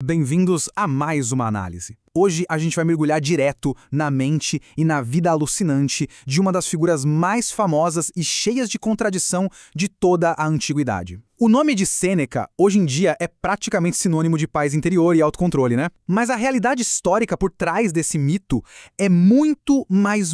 bem-vindos a mais uma análise. Hoje a gente vai mergulhar direto na mente e na vida alucinante de uma das figuras mais famosas e cheias de contradição de toda a antiguidade. O nome de Sêneca, hoje em dia, é praticamente sinônimo de paz interior e autocontrole, né? Mas a realidade histórica por trás desse mito é muito mais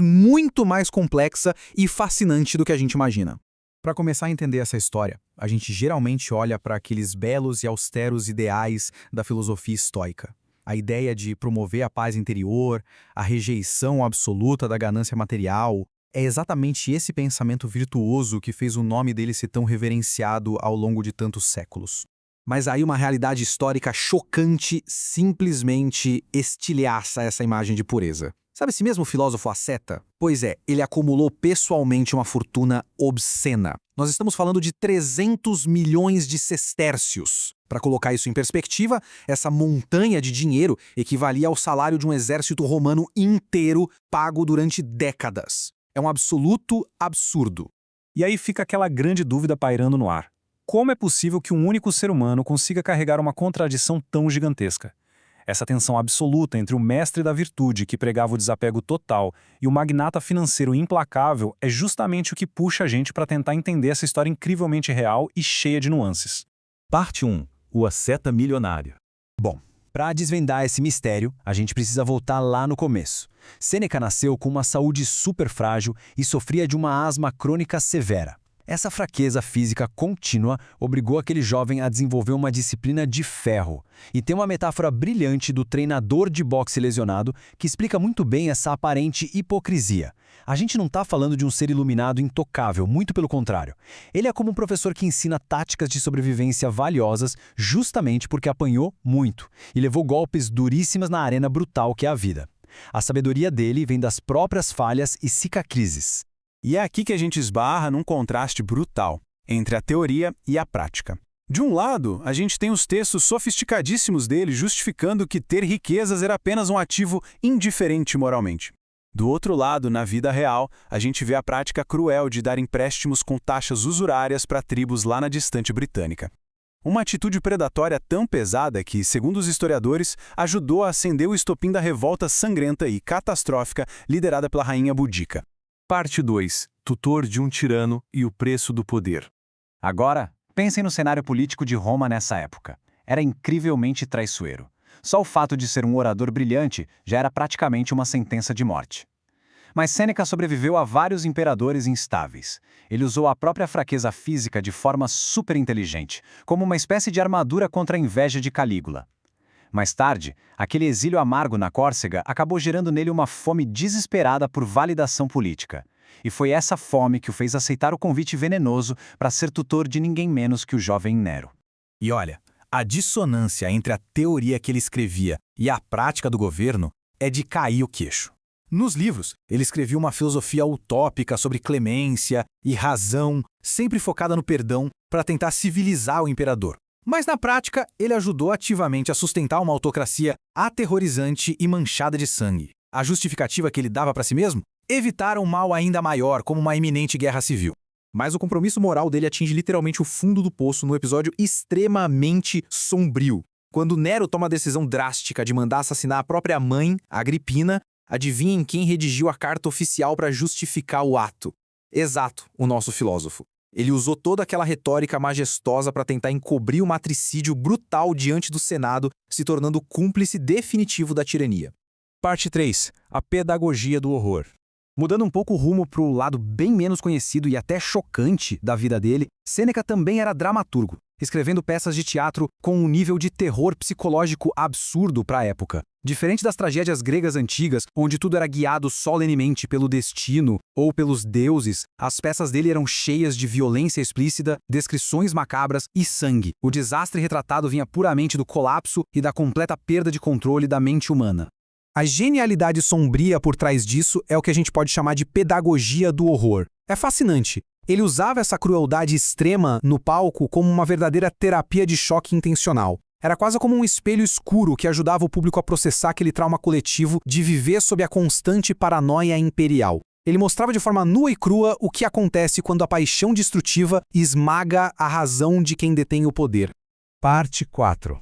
complexa e fascinante do que a gente imagina. Para começar a entender essa história, a gente geralmente olha para aqueles belos e austeros ideais da filosofia estoica. A ideia de promover a paz interior, a rejeição absoluta da ganância material, é exatamente esse pensamento virtuoso que fez o nome dele ser tão reverenciado ao longo de tantos séculos. Mas aí uma realidade histórica chocante simplesmente estilhaça essa imagem de pureza. Sabe esse mesmo filósofo asceta? Pois é, ele acumulou pessoalmente uma fortuna obscena. Nós estamos falando de 300 milhões de sestércios. Para colocar isso em perspectiva, essa montanha de dinheiro equivalia ao salário de um exército romano inteiro pago durante décadas. É um absoluto absurdo. E aí fica aquela grande dúvida pairando no ar. Como é possível que um único ser humano consiga carregar uma contradição tão gigantesca? Essa tensão absoluta entre o mestre da virtude, que pregava o desapego total, e o magnata financeiro implacável é justamente o que puxa a gente para tentar entender essa história incrivelmente real e cheia de nuances. Parte 1. O asceta milionário. Bom, para desvendar esse mistério, a gente precisa voltar lá no começo. Sêneca nasceu com uma saúde super frágil e sofria de uma asma crônica severa. Essa fraqueza física contínua obrigou aquele jovem a desenvolver uma disciplina de ferro. E tem uma metáfora brilhante do treinador de boxe lesionado que explica muito bem essa aparente hipocrisia. A gente não está falando de um ser iluminado intocável, muito pelo contrário. Ele é como um professor que ensina táticas de sobrevivência valiosas justamente porque apanhou muito e levou golpes duríssimas na arena brutal que é a vida. A sabedoria dele vem das próprias falhas e cicatrizes. E é aqui que a gente esbarra num contraste brutal entre a teoria e a prática. De um lado, a gente tem os textos sofisticadíssimos dele justificando que ter riquezas era apenas um ativo indiferente moralmente. Do outro lado, na vida real, a gente vê a prática cruel de dar empréstimos com taxas usurárias para tribos lá na distante britânica. Uma atitude predatória tão pesada que, segundo os historiadores, ajudou a acender o estopim da revolta sangrenta e catastrófica liderada pela rainha Boudica. Parte 2. Tutor de um tirano e o preço do poder. Agora, pensem no cenário político de Roma nessa época. Era incrivelmente traiçoeiro. Só o fato de ser um orador brilhante já era praticamente uma sentença de morte. Mas Sêneca sobreviveu a vários imperadores instáveis. Ele usou a própria fraqueza física de forma super inteligente, como uma espécie de armadura contra a inveja de Calígula. Mais tarde, aquele exílio amargo na Córcega acabou gerando nele uma fome desesperada por validação política. E foi essa fome que o fez aceitar o convite venenoso para ser tutor de ninguém menos que o jovem Nero. E olha, a dissonância entre a teoria que ele escrevia e a prática do governo é de cair o queixo. Nos livros, ele escrevia uma filosofia utópica sobre clemência e razão, sempre focada no perdão para tentar civilizar o imperador. Mas na prática, ele ajudou ativamente a sustentar uma autocracia aterrorizante e manchada de sangue. A justificativa que ele dava para si mesmo? Evitar um mal ainda maior, como uma iminente guerra civil. Mas o compromisso moral dele atinge literalmente o fundo do poço no episódio extremamente sombrio. Quando Nero toma a decisão drástica de mandar assassinar a própria mãe, Agripina, adivinhem quem redigiu a carta oficial para justificar o ato? Exato, o nosso filósofo. Ele usou toda aquela retórica majestosa para tentar encobrir o matricídio brutal diante do Senado, se tornando cúmplice definitivo da tirania. Parte 3. A pedagogia do horror. Mudando um pouco o rumo para o lado bem menos conhecido e até chocante da vida dele, Sêneca também era dramaturgo, escrevendo peças de teatro com um nível de terror psicológico absurdo para a época. Diferente das tragédias gregas antigas, onde tudo era guiado solenemente pelo destino ou pelos deuses, as peças dele eram cheias de violência explícita, descrições macabras e sangue. O desastre retratado vinha puramente do colapso e da completa perda de controle da mente humana. A genialidade sombria por trás disso é o que a gente pode chamar de pedagogia do horror. É fascinante. Ele usava essa crueldade extrema no palco como uma verdadeira terapia de choque intencional. Era quase como um espelho escuro que ajudava o público a processar aquele trauma coletivo de viver sob a constante paranoia imperial. Ele mostrava de forma nua e crua o que acontece quando a paixão destrutiva esmaga a razão de quem detém o poder. Parte 4.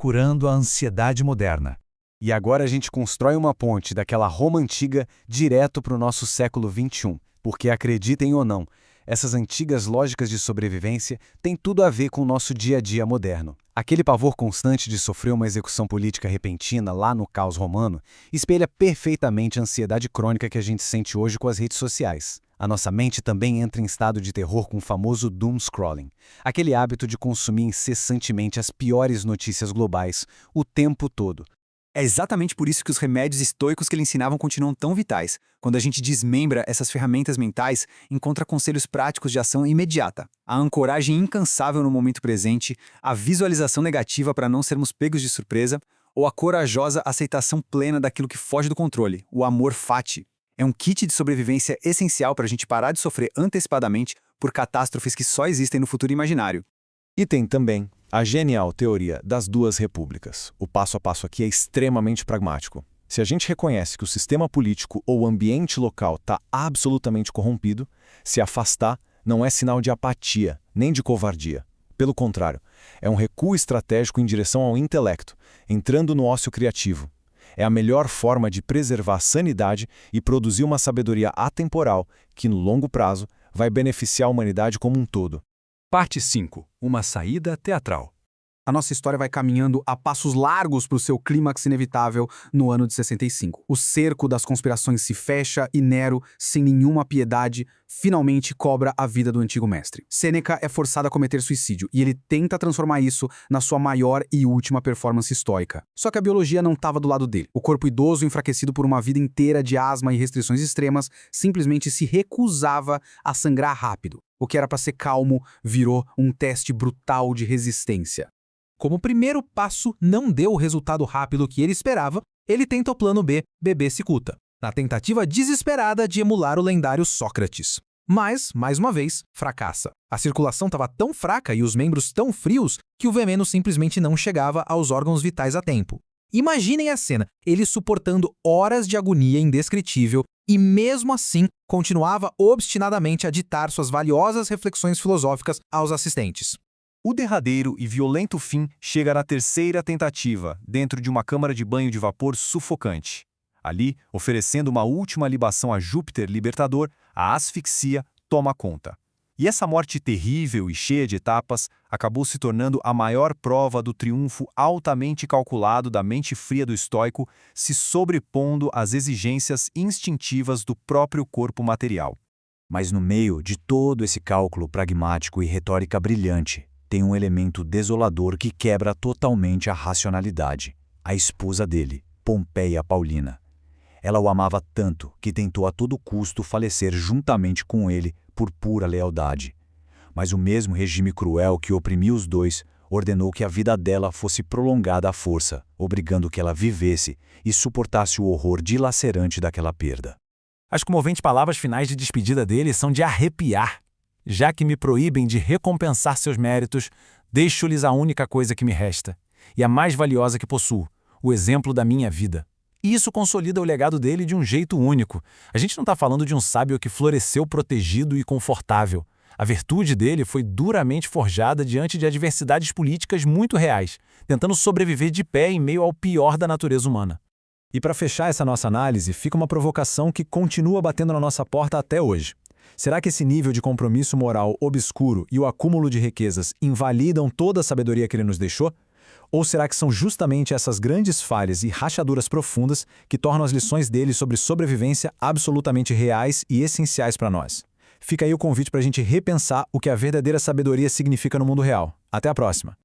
curando a ansiedade moderna. E agora a gente constrói uma ponte daquela Roma antiga direto para o nosso século XXI, porque acreditem ou não, essas antigas lógicas de sobrevivência têm tudo a ver com o nosso dia a dia moderno. Aquele pavor constante de sofrer uma execução política repentina lá no caos romano espelha perfeitamente a ansiedade crônica que a gente sente hoje com as redes sociais. A nossa mente também entra em estado de terror com o famoso doom scrolling, aquele hábito de consumir incessantemente as piores notícias globais o tempo todo. É exatamente por isso que os remédios estoicos que ele ensinavam continuam tão vitais. Quando a gente desmembra essas ferramentas mentais, encontra conselhos práticos de ação imediata. A ancoragem incansável no momento presente, a visualização negativa para não sermos pegos de surpresa, ou a corajosa aceitação plena daquilo que foge do controle, o amor fati. É um kit de sobrevivência essencial para a gente parar de sofrer antecipadamente por catástrofes que só existem no futuro imaginário. E tem também a genial teoria das duas repúblicas. O passo a passo aqui é extremamente pragmático. Se a gente reconhece que o sistema político ou o ambiente local está absolutamente corrompido, se afastar não é sinal de apatia, nem de covardia. Pelo contrário, é um recuo estratégico em direção ao intelecto, entrando no ócio criativo. É a melhor forma de preservar a sanidade e produzir uma sabedoria atemporal que, no longo prazo, vai beneficiar a humanidade como um todo. Parte 5. Uma saída teatral. A nossa história vai caminhando a passos largos para o seu clímax inevitável no ano de 65. O cerco das conspirações se fecha e Nero, sem nenhuma piedade, finalmente cobra a vida do antigo mestre. Sêneca é forçado a cometer suicídio e ele tenta transformar isso na sua maior e última performance estoica. Só que a biologia não estava do lado dele. O corpo idoso, enfraquecido por uma vida inteira de asma e restrições extremas, simplesmente se recusava a sangrar rápido. O que era para ser calmo virou um teste brutal de resistência. Como o primeiro passo não deu o resultado rápido que ele esperava, ele tenta o plano B, beber cicuta, na tentativa desesperada de emular o lendário Sócrates. Mas, mais uma vez, fracassa. A circulação estava tão fraca e os membros tão frios que o veneno simplesmente não chegava aos órgãos vitais a tempo. Imaginem a cena, ele suportando horas de agonia indescritível e, mesmo assim, continuava obstinadamente a ditar suas valiosas reflexões filosóficas aos assistentes. O derradeiro e violento fim chega na terceira tentativa, dentro de uma câmara de banho de vapor sufocante. Ali, oferecendo uma última libação a Júpiter libertador, a asfixia toma conta. E essa morte terrível e cheia de etapas acabou se tornando a maior prova do triunfo altamente calculado da mente fria do estoico, se sobrepondo às exigências instintivas do próprio corpo material. Mas no meio de todo esse cálculo pragmático e retórica brilhante, tem um elemento desolador que quebra totalmente a racionalidade. A esposa dele, Pompeia Paulina. Ela o amava tanto que tentou a todo custo falecer juntamente com ele por pura lealdade. Mas o mesmo regime cruel que oprimiu os dois ordenou que a vida dela fosse prolongada à força, obrigando que ela vivesse e suportasse o horror dilacerante daquela perda. As comoventes palavras finais de despedida dele são de arrepiar. Já que me proíbem de recompensar seus méritos, deixo-lhes a única coisa que me resta, e a mais valiosa que possuo, o exemplo da minha vida. E isso consolida o legado dele de um jeito único. A gente não está falando de um sábio que floresceu protegido e confortável. A virtude dele foi duramente forjada diante de adversidades políticas muito reais, tentando sobreviver de pé em meio ao pior da natureza humana. E para fechar essa nossa análise, fica uma provocação que continua batendo na nossa porta até hoje. Será que esse nível de compromisso moral obscuro e o acúmulo de riquezas invalidam toda a sabedoria que ele nos deixou? Ou será que são justamente essas grandes falhas e rachaduras profundas que tornam as lições dele sobre sobrevivência absolutamente reais e essenciais para nós? Fica aí o convite para a gente repensar o que a verdadeira sabedoria significa no mundo real. Até a próxima!